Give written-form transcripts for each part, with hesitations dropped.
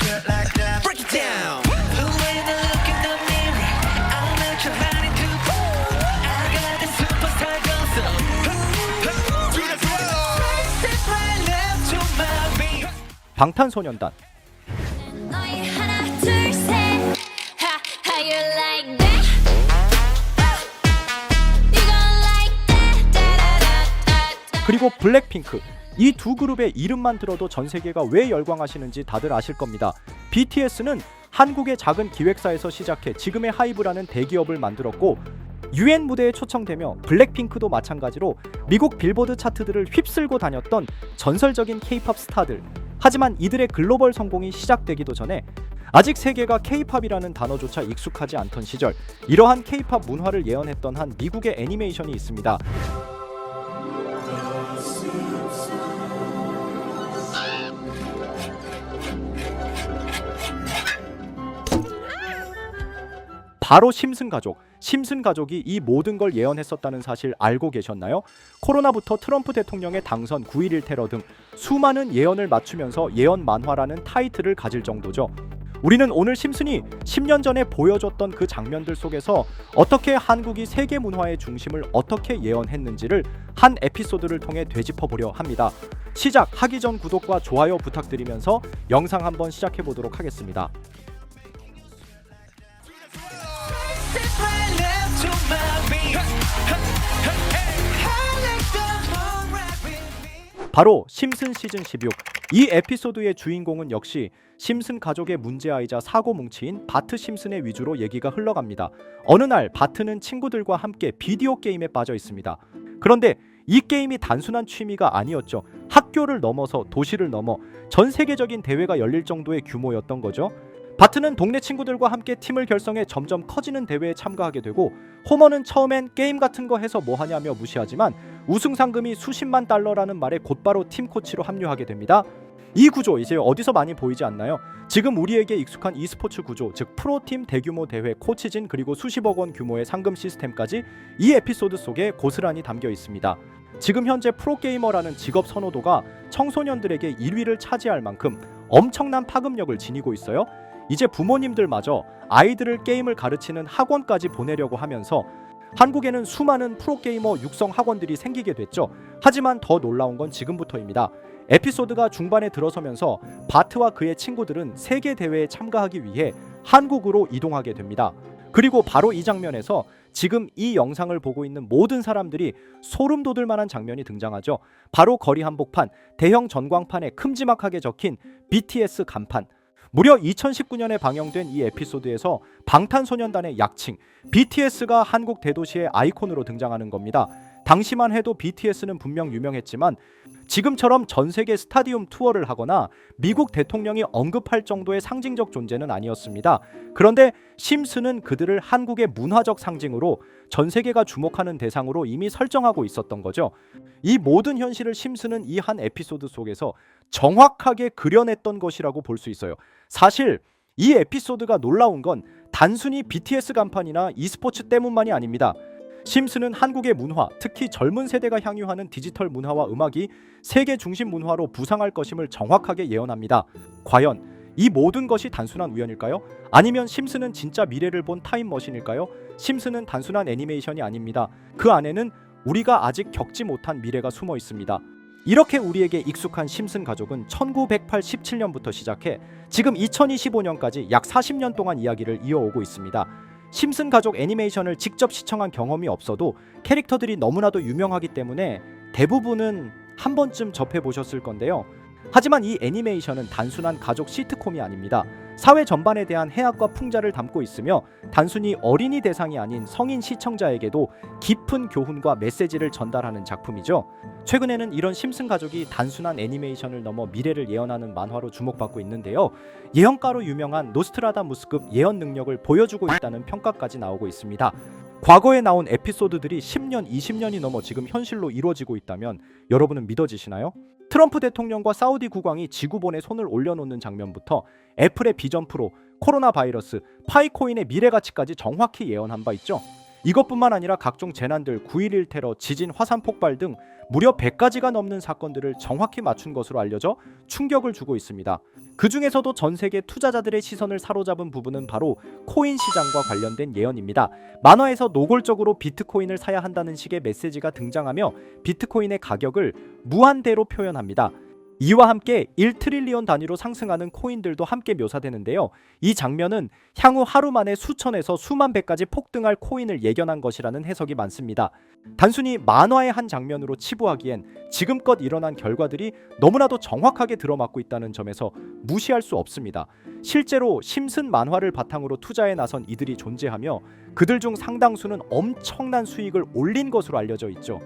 Break it down. The way you look in the mirror, I'll let you run into. I got the superstar gossip. Step right left to my beat. 방탄소년단. 너희 하나 둘셋 How you like that? You gon' like that? Da-da-da-da-da. 그리고 블랙핑크. 이 두 그룹의 이름만 들어도 전 세계가 왜 열광하시는지 다들 아실 겁니다. BTS는 한국의 작은 기획사에서 시작해 지금의 하이브라는 대기업을 만들었고, UN 무대에 초청되며 블랙핑크도 마찬가지로 미국 빌보드 차트들을 휩쓸고 다녔던 전설적인 K-팝 스타들. 하지만 이들의 글로벌 성공이 시작되기도 전에 아직 세계가 K-팝이라는 단어조차 익숙하지 않던 시절, 이러한 K-팝 문화를 예언했던 한 미국의 애니메이션이 있습니다. 바로 심슨 가족. 심슨 가족이 이 모든 걸 예언했었다는 사실 알고 계셨나요? 코로나부터 트럼프 대통령의 당선, 9.11 테러 등 수많은 예언을 맞추면서 예언 만화라는 타이틀을 가질 정도죠. 우리는 오늘 심슨이 10년 전에 보여줬던 그 장면들 속에서 어떻게 한국이 세계 문화의 중심을 어떻게 예언했는지를 한 에피소드를 통해 되짚어보려 합니다. 시작하기 전 구독과 좋아요 부탁드리면서 영상 한번 시작해 보도록 하겠습니다. Step right left to my beat. I like the whole rap with me. 바로 심슨 시즌 16. 이 에피소드의 주인공은 역시 심슨 가족의 문제아이자 사고뭉치인 바트 심슨의 위주로 얘기가 흘러갑니다. 어느 날 바트는 친구들과 함께 비디오 게임에 빠져 있습니다. 그런데 이 게임이 단순한 취미가 아니었죠. 학교를 넘어서 도시를 넘어 전 세계적인 대회가 열릴 정도의 규모였던 거죠. 바트는 동네 친구들과 함께 팀을 결성해 점점 커지는 대회에 참가하게 되고, 호머는 처음엔 게임 같은 거 해서 뭐 하냐며 무시하지만 우승 상금이 수십만 달러라는 말에 곧바로 팀 코치로 합류하게 됩니다. 이 구조 이제 어디서 많이 보이지 않나요? 지금 우리에게 익숙한 e스포츠 구조, 즉 프로팀 대규모 대회, 코치진, 그리고 수십억 원 규모의 상금 시스템까지 이 에피소드 속에 고스란히 담겨 있습니다. 지금 현재 프로게이머라는 직업 선호도가 청소년들에게 1위를 차지할 만큼 엄청난 파급력을 지니고 있어요. 이제 부모님들마저 아이들을 게임을 가르치는 학원까지 보내려고 하면서 한국에는 수많은 프로게이머 육성 학원들이 생기게 됐죠. 하지만 더 놀라운 건 지금부터입니다. 에피소드가 중반에 들어서면서 바트와 그의 친구들은 세계 대회에 참가하기 위해 한국으로 이동하게 됩니다. 그리고 바로 이 장면에서 지금 이 영상을 보고 있는 모든 사람들이 소름 돋을 만한 장면이 등장하죠. 바로 거리 한복판, 대형 전광판에 큼지막하게 적힌 BTS 간판. 무려 2019년에 방영된 이 에피소드에서 방탄소년단의 약칭 BTS가 한국 대도시의 아이콘으로 등장하는 겁니다. 당시만 해도 BTS는 분명 유명했지만 지금처럼 전 세계 스타디움 투어를 하거나 미국 대통령이 언급할 정도의 상징적 존재는 아니었습니다. 그런데 심슨은 그들을 한국의 문화적 상징으로 전 세계가 주목하는 대상으로 이미 설정하고 있었던 거죠. 이 모든 현실을 심슨은 이 한 에피소드 속에서 정확하게 그려냈던 것이라고 볼 수 있어요. 사실 이 에피소드가 놀라운 건 단순히 BTS 간판이나 e스포츠 때문만이 아닙니다. 심슨은 한국의 문화, 특히 젊은 세대가 향유하는 디지털 문화와 음악이 세계 중심 문화로 부상할 것임을 정확하게 예언합니다. 과연 이 모든 것이 단순한 우연일까요? 아니면 심슨은 진짜 미래를 본 타임머신일까요? 심슨은 단순한 애니메이션이 아닙니다. 그 안에는 우리가 아직 겪지 못한 미래가 숨어 있습니다. 이렇게 우리에게 익숙한 심슨 가족은 1987년부터 시작해 지금 2025년까지 약 40년 동안 이야기를 이어오고 있습니다. 심슨 가족 애니메이션을 직접 시청한 경험이 없어도 캐릭터들이 너무나도 유명하기 때문에 대부분은 한 번쯤 접해보셨을 건데요. 하지만 이 애니메이션은 단순한 가족 시트콤이 아닙니다. 사회 전반에 대한 해악과 풍자를 담고 있으며 단순히 어린이 대상이 아닌 성인 시청자에게도 깊은 교훈과 메시지를 전달하는 작품이죠. 최근에는 이런 심슨 가족이 단순한 애니메이션을 넘어 미래를 예언하는 만화로 주목받고 있는데요. 예언가로 유명한 노스트라다무스급 예언 능력을 보여주고 있다는 평가까지 나오고 있습니다. 과거에 나온 에피소드들이 10년, 20년이 넘어 지금 현실로 이루어지고 있다면 여러분은 믿어지시나요? 트럼프 대통령과 사우디 국왕이 지구본에 손을 올려놓는 장면부터 애플의 비전 프로, 코로나 바이러스, 파이코인의 미래 가치까지 정확히 예언한 바 있죠. 이것뿐만 아니라 각종 재난들, 9.11 테러, 지진, 화산 폭발 등 무려 100가지가 넘는 사건들을 정확히 맞춘 것으로 알려져 충격을 주고 있습니다. 그 중에서도 전 세계 투자자들의 시선을 사로잡은 부분은 바로 코인 시장과 관련된 예언입니다. 만화에서 노골적으로 비트코인을 사야 한다는 식의 메시지가 등장하며 비트코인의 가격을 무한대로 표현합니다. 이와 함께 1트릴리온 단위로 상승하는 코인들도 함께 묘사되는데요. 이 장면은 향후 하루 만에 수천에서 수만 배까지 폭등할 코인을 예견한 것이라는 해석이 많습니다. 단순히 만화의 한 장면으로 치부하기엔 지금껏 일어난 결과들이 너무나도 정확하게 들어맞고 있다는 점에서 무시할 수 없습니다. 실제로 심슨 만화를 바탕으로 투자에 나선 이들이 존재하며 그들 중 상당수는 엄청난 수익을 올린 것으로 알려져 있죠.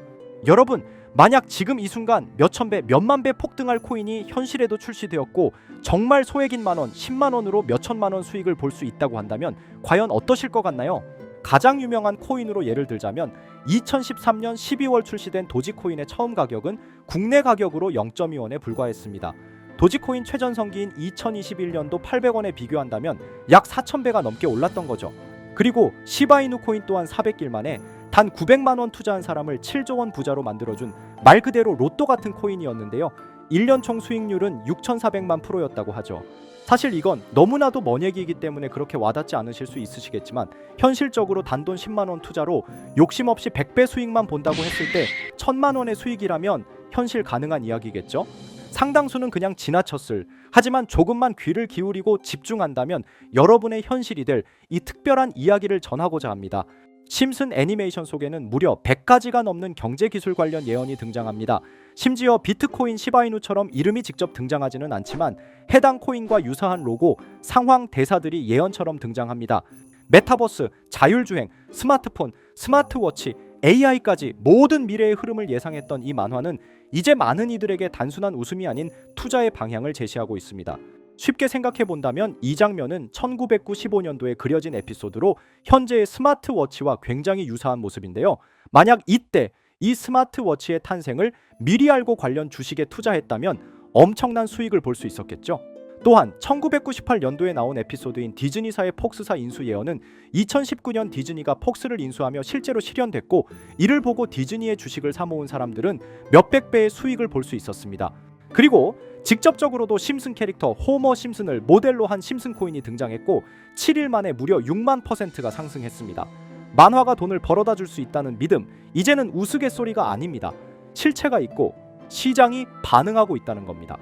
여러분, 만약 지금 이 순간 몇천 배, 몇만 배 폭등할 코인이 현실에도 출시되었고 정말 소액인 만원, 10만원으로 몇천만원 수익을 볼 수 있다고 한다면 과연 어떠실 것 같나요? 가장 유명한 코인으로 예를 들자면 2013년 12월 출시된 도지코인의 처음 가격은 국내 가격으로 0.2원에 불과했습니다. 도지코인 최전성기인 2021년도 800원에 비교한다면 약 4,000배가 넘게 올랐던 거죠. 그리고 시바이누 코인 또한 400일 만에 단 900만원 투자한 사람을 7조원 부자로 만들어준 말 그대로 로또 같은 코인이었는데요. 1년 총 수익률은 6,400만 %였다고 하죠. 사실 이건 너무나도 먼 얘기이기 때문에 그렇게 와닿지 않으실 수 있으시겠지만 현실적으로 단돈 10만원 투자로 욕심 없이 100배 수익만 본다고 했을 때 1000만원의 수익이라면 현실 가능한 이야기겠죠? 상당수는 그냥 지나쳤을, 하지만 조금만 귀를 기울이고 집중한다면 여러분의 현실이 될 이 특별한 이야기를 전하고자 합니다. 심슨 애니메이션 속에는 무려 100가지가 넘는 경제기술 관련 예언이 등장합니다. 심지어 비트코인 시바이누처럼 이름이 직접 등장하지는 않지만 해당 코인과 유사한 로고, 상황, 대사들이 예언처럼 등장합니다. 메타버스, 자율주행, 스마트폰, 스마트워치, AI까지 모든 미래의 흐름을 예상했던 이 만화는 이제 많은 이들에게 단순한 웃음이 아닌 투자의 방향을 제시하고 있습니다. 쉽게 생각해 본다면 이 장면은 1995년도에 그려진 에피소드로 현재의 스마트워치와 굉장히 유사한 모습인데요. 만약 이때 이 스마트워치의 탄생을 미리 알고 관련 주식에 투자했다면 엄청난 수익을 볼 수 있었겠죠. 또한 1998년도에 나온 에피소드인 디즈니사의 폭스사 인수 예언은 2019년 디즈니가 폭스를 인수하며 실제로 실현됐고 이를 보고 디즈니의 주식을 사모은 사람들은 몇백 배의 수익을 볼 수 있었습니다. 그리고 직접적으로도 심슨 캐릭터 호머 심슨을 모델로 한 심슨 코인이 등장했고 7일 만에 무려 6만 %가 상승했습니다. 만화가 돈을 벌어다 줄 수 있다는 믿음, 이제는 우스갯소리가 아닙니다. 실체가 있고 시장이 반응하고 있다는 겁니다.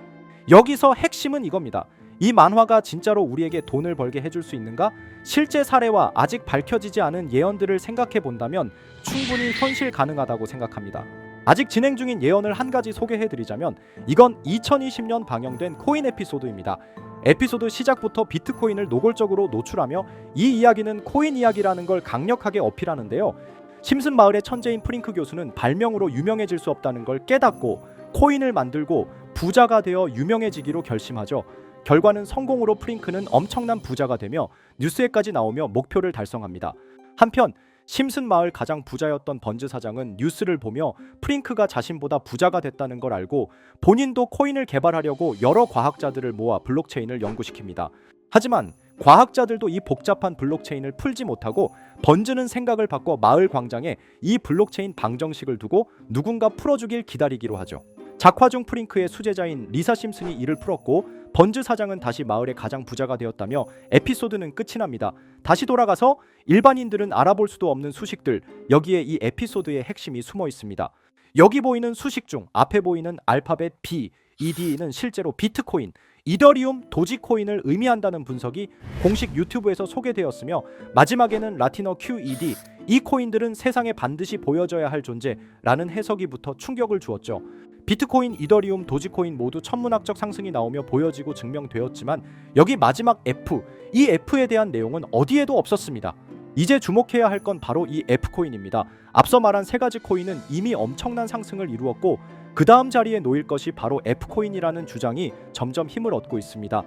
여기서 핵심은 이겁니다. 이 만화가 진짜로 우리에게 돈을 벌게 해줄 수 있는가? 실제 사례와 아직 밝혀지지 않은 예언들을 생각해 본다면 충분히 현실 가능하다고 생각합니다. 아직 진행 중인 예언을 한 가지 소개해드리자면 이건 2020년 방영된 코인 에피소드입니다. 에피소드 시작부터 비트코인을 노골적으로 노출하며 이 이야기는 코인 이야기라는 걸 강력하게 어필하는데요. 심슨 마을의 천재인 프링크 교수는 발명으로 유명해질 수 없다는 걸 깨닫고 코인을 만들고 부자가 되어 유명해지기로 결심하죠. 결과는 성공으로 프링크는 엄청난 부자가 되며 뉴스에까지 나오며 목표를 달성합니다. 한편 심슨 마을 가장 부자였던 번즈 사장은 뉴스를 보며 프링크가 자신보다 부자가 됐다는 걸 알고 본인도 코인을 개발하려고 여러 과학자들을 모아 블록체인을 연구시킵니다. 하지만 과학자들도 이 복잡한 블록체인을 풀지 못하고 번즈는 생각을 바꿔 마을 광장에 이 블록체인 방정식을 두고 누군가 풀어주길 기다리기로 하죠. 작화 중 프링크의 수제자인 리사 심슨이 이를 풀었고 번즈 사장은 다시 마을의 가장 부자가 되었다며 에피소드는 끝이 납니다. 다시 돌아가서 일반인들은 알아볼 수도 없는 수식들, 여기에 이 에피소드의 핵심이 숨어 있습니다. 여기 보이는 수식 중 앞에 보이는 알파벳 B, ED는 실제로 비트코인, 이더리움, 도지코인을 의미한다는 분석이 공식 유튜브에서 소개되었으며 마지막에는 라틴어 QED, 이 코인들은 세상에 반드시 보여져야 할 존재라는 해석이 붙어 충격을 주었죠. 비트코인, 이더리움, 도지코인 모두 천문학적 상승이 나오며 보여지고 증명되었지만 여기 마지막 F, 이 F에 대한 내용은 어디에도 없었습니다. 이제 주목해야 할 건 바로 이 F코인입니다. 앞서 말한 세 가지 코인은 이미 엄청난 상승을 이루었고 그 다음 자리에 놓일 것이 바로 F코인이라는 주장이 점점 힘을 얻고 있습니다.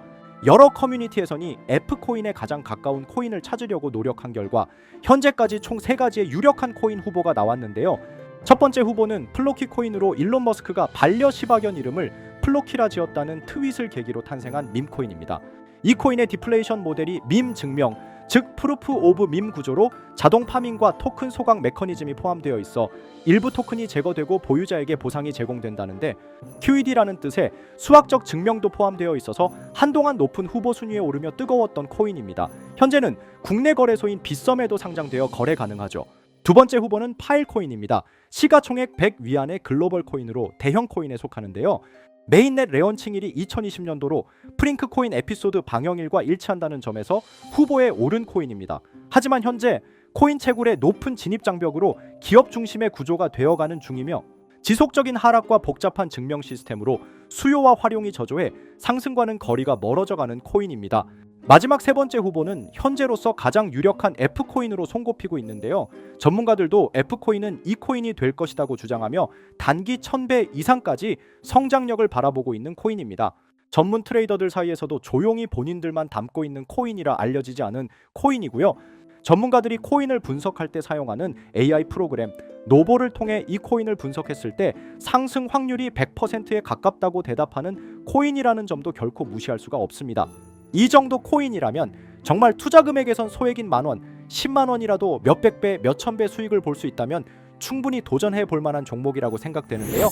여러 커뮤니티에서는 F코인에 가장 가까운 코인을 찾으려고 노력한 결과 현재까지 총 3가지의 유력한 코인 후보가 나왔는데요. 첫 번째 후보는 플로키 코인으로 일론 머스크가 반려 시바견 이름을 플로키라 지었다는 트윗을 계기로 탄생한 밈코인입니다. 이 코인의 디플레이션 모델이 밈 증명, 즉 프루프 오브 밈 구조로 자동 파밍과 토큰 소각 메커니즘이 포함되어 있어 일부 토큰이 제거되고 보유자에게 보상이 제공된다는데 QED라는 뜻의 수학적 증명도 포함되어 있어서 한동안 높은 후보 순위에 오르며 뜨거웠던 코인입니다. 현재는 국내 거래소인 빗썸에도 상장되어 거래 가능하죠. 두 번째 후보는 파일코인입니다. 시가총액 100 위안의 글로벌 코인으로 대형 코인에 속하는데요. 메인넷 레언칭일이 2020년도로 프링크 코인 에피소드 방영일과 일치한다는 점에서 후보에 오른 코인입니다. 하지만 현재 코인 채굴의 높은 진입 장벽으로 기업 중심의 구조가 되어가는 중이며 지속적인 하락과 복잡한 증명 시스템으로 수요와 활용이 저조해 상승과는 거리가 멀어져가는 코인입니다. 마지막 세 번째 후보는 현재로서 가장 유력한 F코인으로 손꼽히고 있는데요. 전문가들도 F코인은 이 코인이 될 것이라고 주장하며 단기 1000배 이상까지 성장력을 바라보고 있는 코인입니다. 전문 트레이더들 사이에서도 조용히 본인들만 담고 있는 코인이라 알려지지 않은 코인이고요. 전문가들이 코인을 분석할 때 사용하는 AI 프로그램 노보를 통해 이 코인을 분석했을 때 상승 확률이 100%에 가깝다고 대답하는 코인이라는 점도 결코 무시할 수가 없습니다. 이 정도 코인이라면 정말 투자 금액에선 소액인 만원, 10만원이라도 몇백 배, 몇천 배 수익을 볼 수 있다면 충분히 도전해 볼 만한 종목이라고 생각되는데요.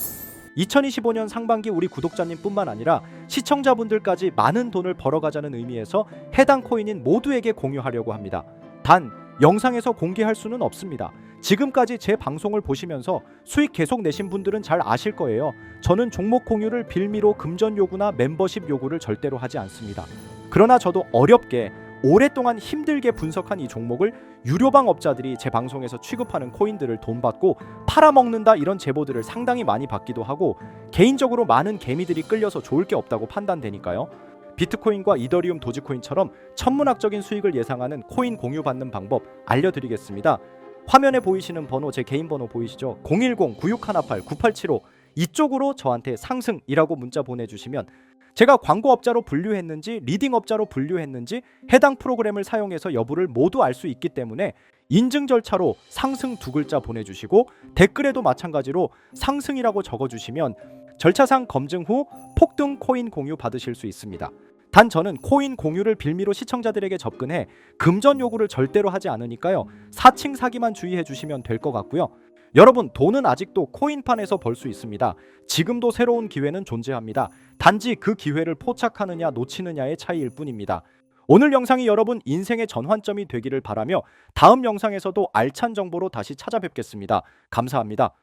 2025년 상반기 우리 구독자님뿐만 아니라 시청자분들까지 많은 돈을 벌어가자는 의미에서 해당 코인인 모두에게 공유하려고 합니다. 단 영상에서 공개할 수는 없습니다. 지금까지 제 방송을 보시면서 수익 계속 내신 분들은 잘 아실 거예요. 저는 종목 공유를 빌미로 금전 요구나 멤버십 요구를 절대로 하지 않습니다. 그러나 저도 어렵게 오랫동안 힘들게 분석한 이 종목을 유료방 업자들이 제 방송에서 취급하는 코인들을 돈 받고 팔아먹는다 이런 제보들을 상당히 많이 받기도 하고 개인적으로 많은 개미들이 끌려서 좋을 게 없다고 판단되니까요. 비트코인과 이더리움 도지코인처럼 천문학적인 수익을 예상하는 코인 공유 받는 방법 알려드리겠습니다. 화면에 보이시는 번호, 제 개인 번호 보이시죠? 010-9618-9875 이쪽으로 저한테 상승이라고 문자 보내주시면 제가 광고업자로 분류했는지 리딩업자로 분류했는지 해당 프로그램을 사용해서 여부를 모두 알 수 있기 때문에 인증 절차로 상승 두 글자 보내주시고 댓글에도 마찬가지로 상승이라고 적어주시면 절차상 검증 후 폭등 코인 공유 받으실 수 있습니다. 단 저는 코인 공유를 빌미로 시청자들에게 접근해 금전 요구를 절대로 하지 않으니까요. 사칭 사기만 주의해 주시면 될 것 같고요. 여러분 돈은 아직도 코인판에서 벌 수 있습니다. 지금도 새로운 기회는 존재합니다. 단지 그 기회를 포착하느냐 놓치느냐의 차이일 뿐입니다. 오늘 영상이 여러분 인생의 전환점이 되기를 바라며 다음 영상에서도 알찬 정보로 다시 찾아뵙겠습니다. 감사합니다.